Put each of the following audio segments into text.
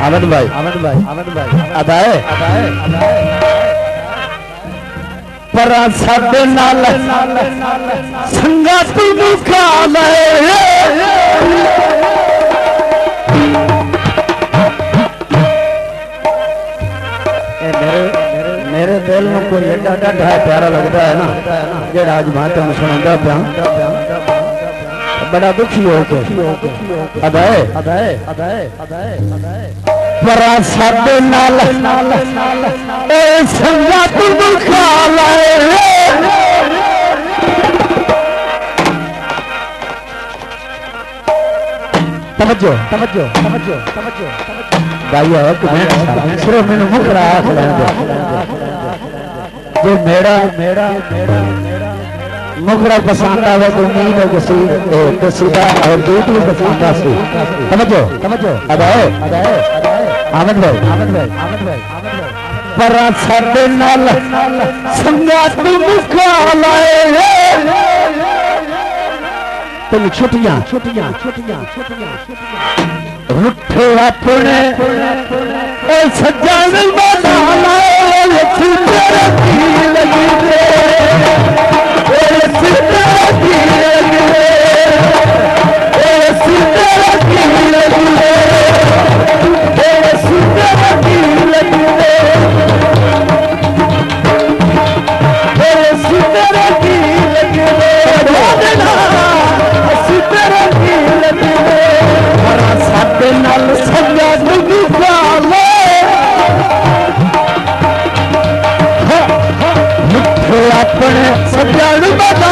आनंद भाई अदाए पर साडे नाल संगा तू खा मेरे दिल में कोई एडा ढाढा प्यारा लगता है ना जेड़ा आज मातम सुनांदा पिया बड़ा दुखी हो के अदाए पर साडे नाल ए संगा तू खा तवज्जो भाई है कि मैं सिर्फ मैंने मुकरा जो मेरा मुकरा पसंद आवे तो उम्मीद है कि सीधा और दूसरी पसंद आसी समझो अदाए आनंद भाई पर साडे नाल संगा तू मुखा लाए तुम छुट्टियां रुठे अपने सज्जन बना लाए लगी अपने सज्जन बना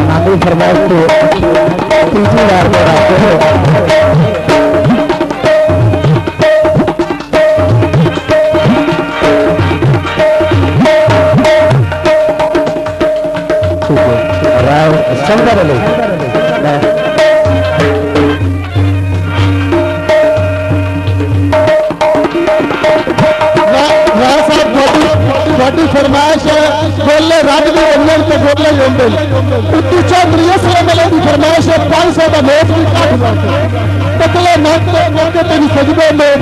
नामी फरमाइश को तीसरी बार दोहराते हो समझा रहे फरमाइश है बोले रब के अंदर तो बोले होंगे उतू चौधरी इसलिए की फरमाइश है 500 का नोट भी काट पतले नोट के मौके तेरी सजदे में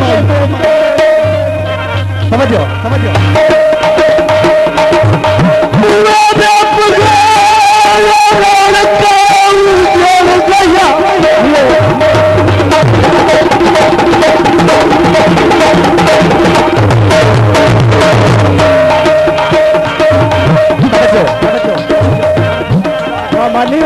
समझो समझो मानी